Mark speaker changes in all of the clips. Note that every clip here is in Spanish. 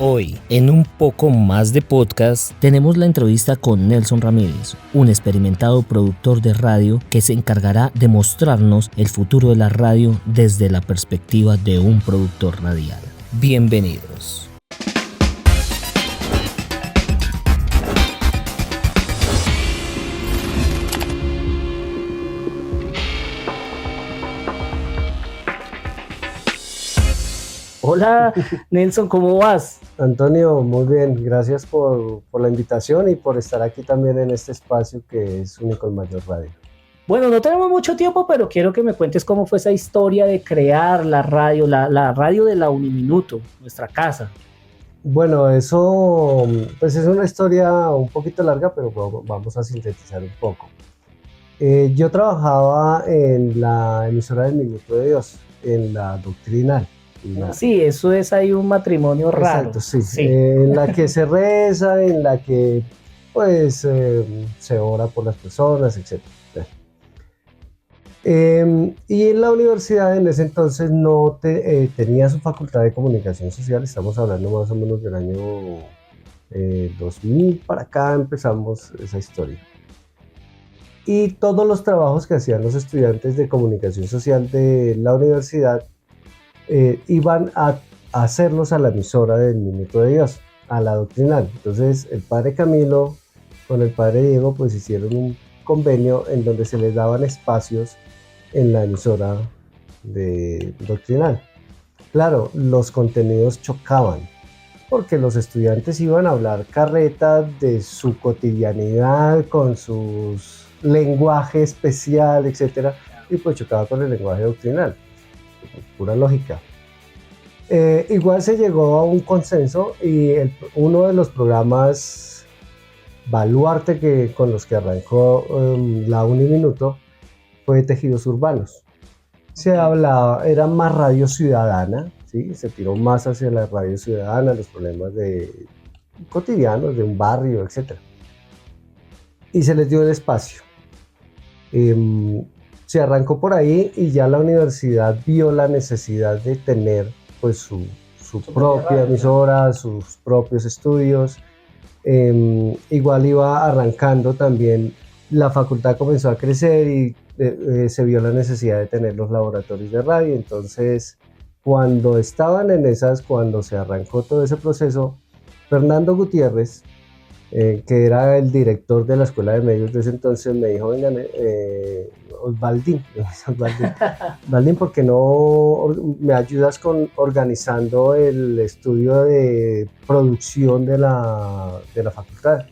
Speaker 1: Hoy, en un poco más de podcast, tenemos la entrevista con Nelson Ramírez, un experimentado productor de radio que se encargará de mostrarnos el futuro de la radio desde la perspectiva de un productor radial. Bienvenidos. Hola Nelson, ¿cómo vas?
Speaker 2: Antonio, muy bien, gracias por la invitación y por estar aquí también en este espacio que es Único en Mayor Radio.
Speaker 1: Bueno, no tenemos mucho tiempo, pero quiero que me cuentes cómo fue esa historia de crear la radio, la radio de la Uniminuto, nuestra casa.
Speaker 2: Bueno, eso pues es una historia un poquito larga, pero vamos a sintetizar un poco. Yo trabajaba en la emisora del Minuto de Dios, en la doctrinal.
Speaker 1: Sí, eso es ahí un matrimonio raro.
Speaker 2: Exacto, sí. En la que se reza, en la que pues se ora por las personas, etc. Y en la universidad en ese entonces no tenía su facultad de comunicación social, estamos hablando más o menos del año 2000 para acá empezamos esa historia. Y todos los trabajos que hacían los estudiantes de comunicación social de la universidad iban a hacerlos a la emisora del Minuto de Dios, a la doctrinal. Entonces el padre Camilo con el padre Diego pues hicieron un convenio en donde se les daban espacios en la emisora de doctrinal. Claro, los contenidos chocaban porque los estudiantes iban a hablar carreta de su cotidianidad con su lenguaje especial, etcétera, y pues chocaba con el lenguaje doctrinal, pura lógica. Igual se llegó a un consenso y uno de los programas baluarte con los que arrancó la Uniminuto fue de tejidos urbanos. Se hablaba, era más radio ciudadana, ¿sí? Se tiró más hacia la radio ciudadana, los problemas cotidianos de un barrio, etc. Y se les dio el espacio. Se arrancó por ahí y ya la universidad vio la necesidad de tener pues su propia emisora, sus propios estudios. Igual iba arrancando también, la facultad comenzó a crecer y se vio la necesidad de tener los laboratorios de radio. Entonces cuando se arrancó todo ese proceso, Fernando Gutiérrez, que era el director de la Escuela de Medios de ese entonces, me dijo, vengan, Osvaldín, ¿por qué no me ayudas organizando el estudio de producción de la facultad?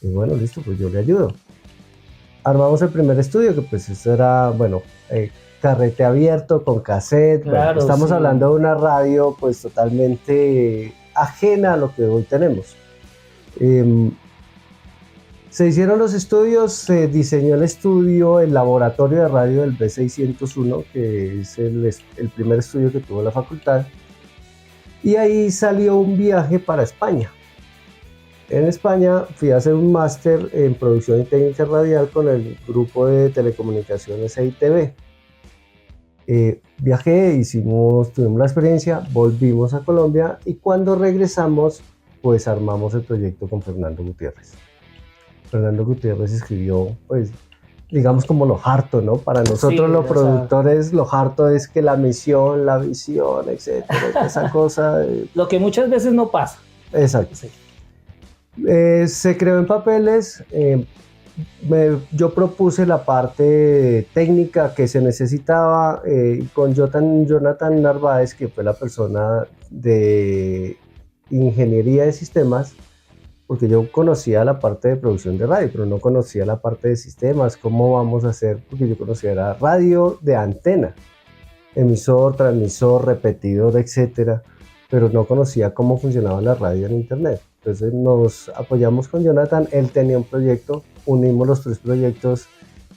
Speaker 2: Y bueno, listo, pues yo le ayudo. Armamos el primer estudio, que pues eso era, carrete abierto con cassette.
Speaker 1: Claro,
Speaker 2: estamos
Speaker 1: sí.
Speaker 2: hablando de una radio pues totalmente ajena a lo que hoy tenemos. Se hicieron los estudios, se diseñó el laboratorio de radio del B601, que es el primer estudio que tuvo la facultad, y ahí salió un viaje para España. En España fui a hacer un máster en producción y técnica radial con el grupo de telecomunicaciones EITV. Viajé, tuvimos la experiencia, volvimos a Colombia y cuando regresamos pues armamos el proyecto con Fernando Gutiérrez. Fernando Gutiérrez escribió, pues, digamos como lo harto, ¿no? Para nosotros sí, los productores, lo harto es que la misión, la visión, etcétera, esa cosa.
Speaker 1: Lo que muchas veces no pasa.
Speaker 2: Exacto. Sí. Se creó en papeles. Yo propuse la parte técnica que se necesitaba con Jonathan Narváez, que fue la persona de ingeniería de sistemas, porque yo conocía la parte de producción de radio, pero no conocía la parte de sistemas, cómo vamos a hacer, porque yo conocía la radio de antena, emisor, transmisor, repetidor, etcétera, pero no conocía cómo funcionaba la radio en internet. Entonces nos apoyamos con Jonathan, él tenía un proyecto, unimos los tres proyectos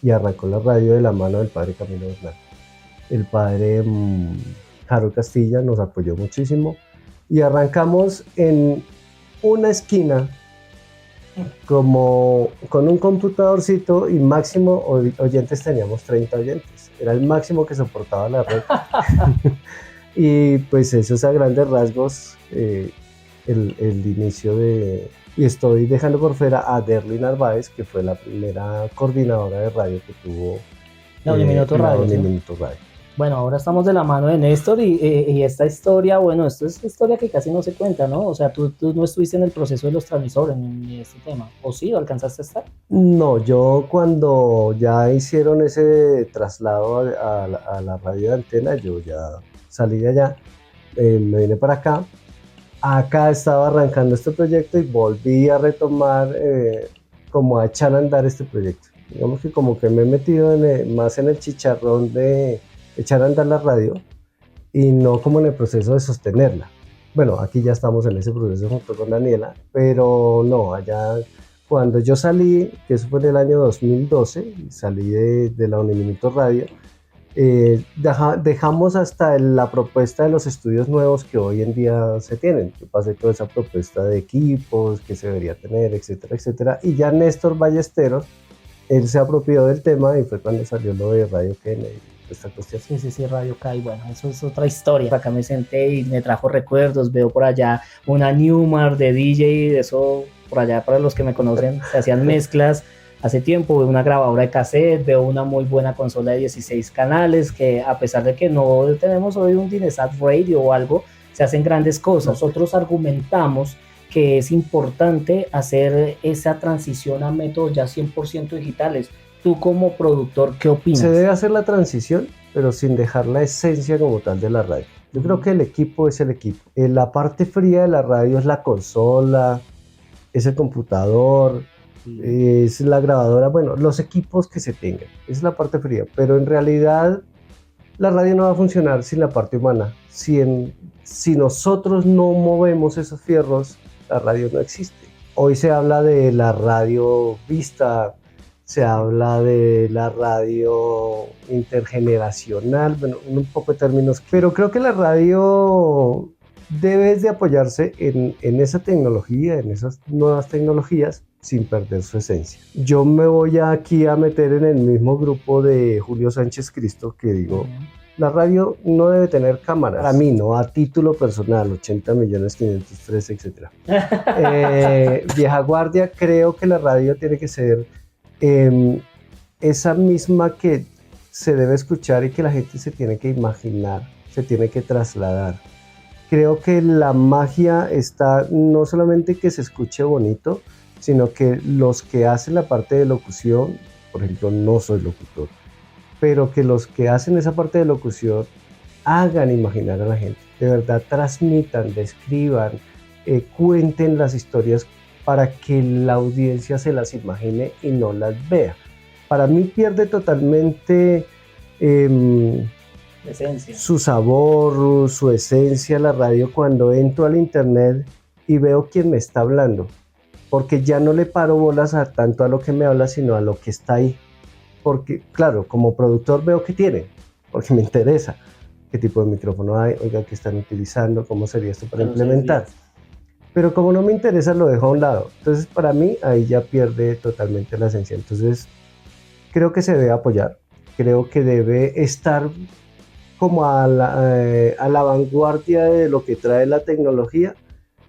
Speaker 2: y arrancó la radio de la mano del padre Camilo Bernal. El padre Harold Castilla nos apoyó muchísimo y arrancamos en una esquina como con un computadorcito y máximo oyentes teníamos 30 oyentes, era el máximo que soportaba la red. Y pues eso es a grandes rasgos el inicio de... Y estoy dejando por fuera a Derly Narváez, que fue la primera coordinadora de radio que tuvo
Speaker 1: La Uniminuto
Speaker 2: la
Speaker 1: Radio, ¿sí?
Speaker 2: Uniminuto Radio.
Speaker 1: Bueno, ahora estamos de la mano de Néstor y esta historia, bueno, esto es historia que casi no se cuenta, ¿no? O sea, tú no estuviste en el proceso de los transmisores ni este tema, ¿o sí? ¿O alcanzaste a estar?
Speaker 2: No, yo cuando ya hicieron ese traslado a la radio de antena, yo ya salí de allá, me vine para acá. Acá estaba arrancando este proyecto y volví a retomar, como a echar a andar este proyecto. Digamos que como que me he metido más en el chicharrón de echar a andar la radio y no como en el proceso de sostenerla. Bueno, aquí ya estamos en ese proceso junto con Daniela, pero no, allá cuando yo salí, que eso fue en el año 2012, salí de la Uniminuto Radio, dejamos hasta la propuesta de los estudios nuevos que hoy en día se tienen. Yo pasé toda esa propuesta de equipos que se debería tener, etcétera, etcétera. Y ya Néstor Ballesteros, él se apropió del tema y fue cuando salió lo de Radio Kennedy. Esta cuestión.
Speaker 1: Sí, Radio Kai, bueno, eso es otra historia. Acá me senté y me trajo recuerdos, veo por allá una Newmar de DJ, eso por allá para los que me conocen, se hacían mezclas hace tiempo, veo una grabadora de cassette, veo una muy buena consola de 16 canales, que a pesar de que no tenemos hoy un Dinesat Radio o algo, se hacen grandes cosas. Nosotros argumentamos que es importante hacer esa transición a métodos ya 100% digitales. Tú como productor, ¿qué opinas?
Speaker 2: Se debe hacer la transición, pero sin dejar la esencia como tal de la radio. Yo creo que el equipo es el equipo. La parte fría de la radio es la consola, es el computador, es la grabadora, bueno, los equipos que se tengan. Es la parte fría, pero en realidad la radio no va a funcionar sin la parte humana. Si nosotros no movemos esos fierros, la radio no existe. Hoy se habla de la radio vista, se habla de la radio intergeneracional, bueno, un poco de términos, pero creo que la radio debe de apoyarse en esa tecnología, en esas nuevas tecnologías, sin perder su esencia. Yo me voy aquí a meter en el mismo grupo de Julio Sánchez Cristo, que digo, la radio no debe tener cámaras. Para mí, no a título personal, 80.503.000, etc. Vieja guardia, creo que la radio tiene que ser esa misma que se debe escuchar y que la gente se tiene que imaginar, se tiene que trasladar. Creo que la magia está no solamente que se escuche bonito, sino que los que hacen la parte de locución, por ejemplo, no soy locutor, pero que los que hacen esa parte de locución hagan imaginar a la gente, de verdad transmitan, describan, cuenten las historias para que la audiencia se las imagine y no las vea. Para mí pierde totalmente su sabor, su esencia la radio cuando entro al internet y veo quién me está hablando, porque ya no le paro bolas tanto a lo que me habla, sino a lo que está ahí. Porque, claro, como productor veo qué tiene, porque me interesa qué tipo de micrófono hay, oiga, qué están utilizando, cómo sería esto para implementar. Pero como no me interesa, lo dejo a un lado. Entonces, para mí, ahí ya pierde totalmente la esencia. Entonces, creo que se debe apoyar. Creo que debe estar como a la vanguardia de lo que trae la tecnología,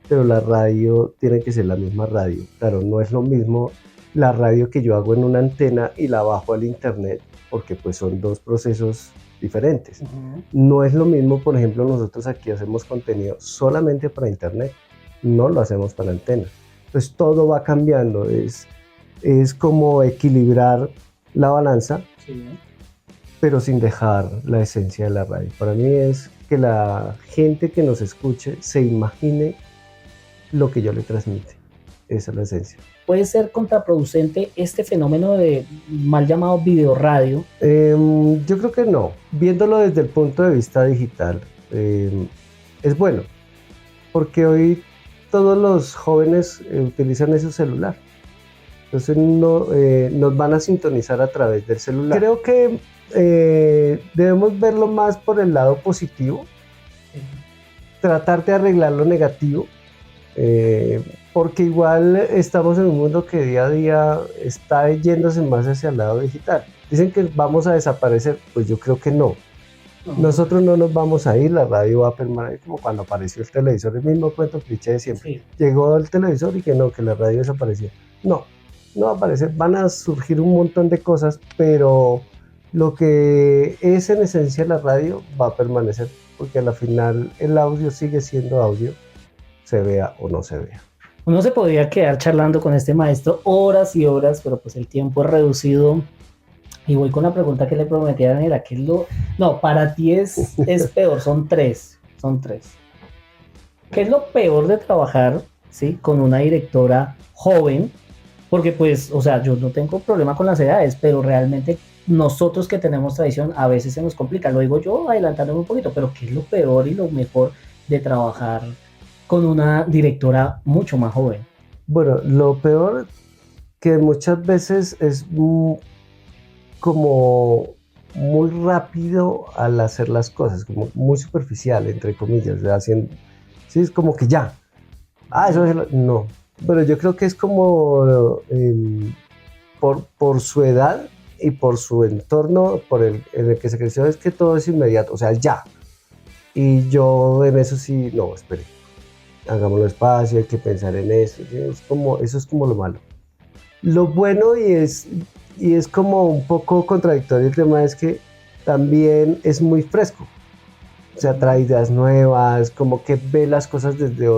Speaker 2: pero la radio tiene que ser la misma radio. Claro, no es lo mismo la radio que yo hago en una antena y la bajo al internet, porque pues son dos procesos diferentes. No es lo mismo, por ejemplo, nosotros aquí hacemos contenido solamente para internet, no lo hacemos para antena. Entonces todo va cambiando, es como equilibrar la balanza, pero sin dejar la esencia de la radio. Para mí es que la gente que nos escuche se imagine lo que yo le transmite. Esa es la esencia.
Speaker 1: ¿Puede ser contraproducente este fenómeno de mal llamado videoradio?
Speaker 2: Yo creo que no. Viéndolo desde el punto de vista digital, es bueno, porque hoy todos los jóvenes utilizan ese celular. Entonces nos van a sintonizar a través del celular. Creo que debemos verlo más por el lado positivo, tratar de arreglar lo negativo, porque igual estamos en un mundo que día a día está yéndose más hacia el lado digital. Dicen que vamos a desaparecer, pues yo creo que no. Nosotros no nos vamos a ir, la radio va a permanecer como cuando apareció el televisor, el mismo cuento cliché de siempre. Sí. Llegó el televisor y que no, que la radio desapareció. No, no va a aparecer, van a surgir un montón de cosas, pero lo que es en esencia la radio va a permanecer, porque a la final el audio sigue siendo audio, se vea o no se vea.
Speaker 3: Uno se podría quedar charlando con este maestro horas y horas, pero pues el tiempo es reducido. Y voy con la pregunta que le prometí a Daniela, ¿qué es lo...? No, para ti es peor, son tres. ¿Qué es lo peor de trabajar, ¿sí?, con una directora joven? Porque pues, o sea, yo no tengo problema con las edades, pero realmente nosotros que tenemos tradición a veces se nos complica. Lo digo yo adelantándome un poquito, pero ¿qué es lo peor y lo mejor de trabajar con una directora mucho más joven?
Speaker 2: Bueno, lo peor que muchas veces es como muy rápido al hacer las cosas, como muy superficial, entre comillas, haciendo, sí, es como que ya, eso es no, pero yo creo que es como por su edad y por su entorno en el que se creció, es que todo es inmediato, o sea, ya, y yo en eso sí, no, espere, hagámoslo despacio, hay que pensar en eso, ¿sí? Eso es como lo malo. Lo bueno y es como un poco contradictorio el tema es que también es muy fresco, o sea, trae ideas nuevas, como que ve las cosas desde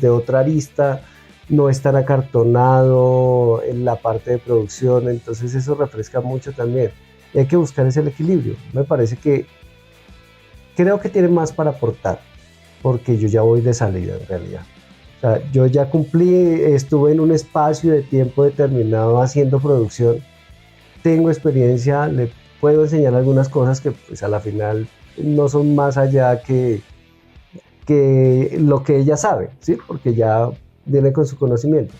Speaker 2: otra arista, no es tan acartonado en la parte de producción, entonces eso refresca mucho también. Y hay que buscar ese equilibrio. Me parece que creo que tiene más para aportar, porque yo ya voy de salida en realidad. O sea, yo ya cumplí, estuve en un espacio de tiempo determinado haciendo producción, tengo experiencia, le puedo enseñar algunas cosas que pues a la final no son más allá que lo que ella sabe, ¿sí? Porque ya viene con su conocimiento.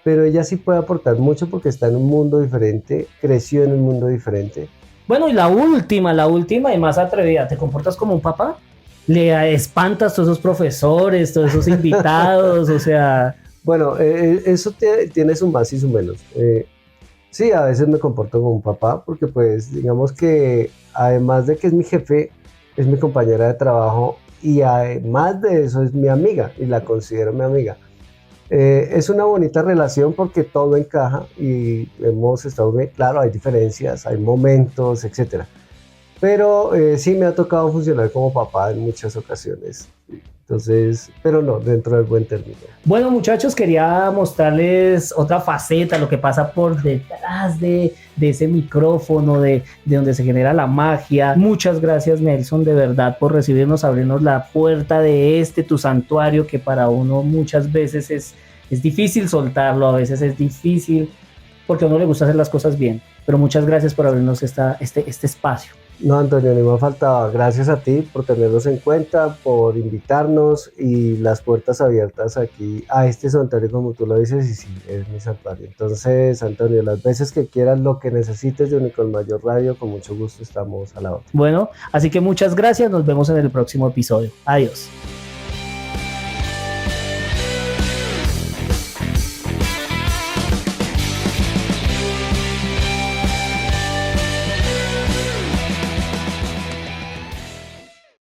Speaker 2: Pero ella sí puede aportar mucho porque está en un mundo diferente, creció en un mundo diferente.
Speaker 3: Bueno, y la última y más atrevida, ¿te comportas como un papá? ¿Le espantas a todos esos profesores, todos esos invitados? O sea...
Speaker 2: Bueno, eso tiene su más y su menos. Sí, a veces me comporto como un papá porque pues digamos que además de que es mi jefe, es mi compañera de trabajo y además de eso es mi amiga y la considero mi amiga. Es una bonita relación porque todo encaja y hemos estado bien, claro, hay diferencias, hay momentos, etcétera. Pero sí me ha tocado funcionar como papá en muchas ocasiones. Entonces, pero no, dentro del buen término.
Speaker 3: Bueno, muchachos, quería mostrarles otra faceta, lo que pasa por detrás de ese micrófono, de donde se genera la magia. Muchas gracias, Nelson, de verdad, por recibirnos, abrirnos la puerta de tu santuario, que para uno muchas veces es difícil soltarlo, a veces es difícil, porque a uno le gusta hacer las cosas bien. Pero muchas gracias por abrirnos este espacio.
Speaker 2: No, Antonio, ni me faltaba. Gracias a ti por tenernos en cuenta, por invitarnos y las puertas abiertas aquí a este santuario, como tú lo dices, y sí, es mi santuario. Entonces, Antonio, las veces que quieras, lo que necesites de Unicol Mayor Radio, con mucho gusto estamos a la orden.
Speaker 3: Bueno, así que muchas gracias, nos vemos en el próximo episodio. Adiós.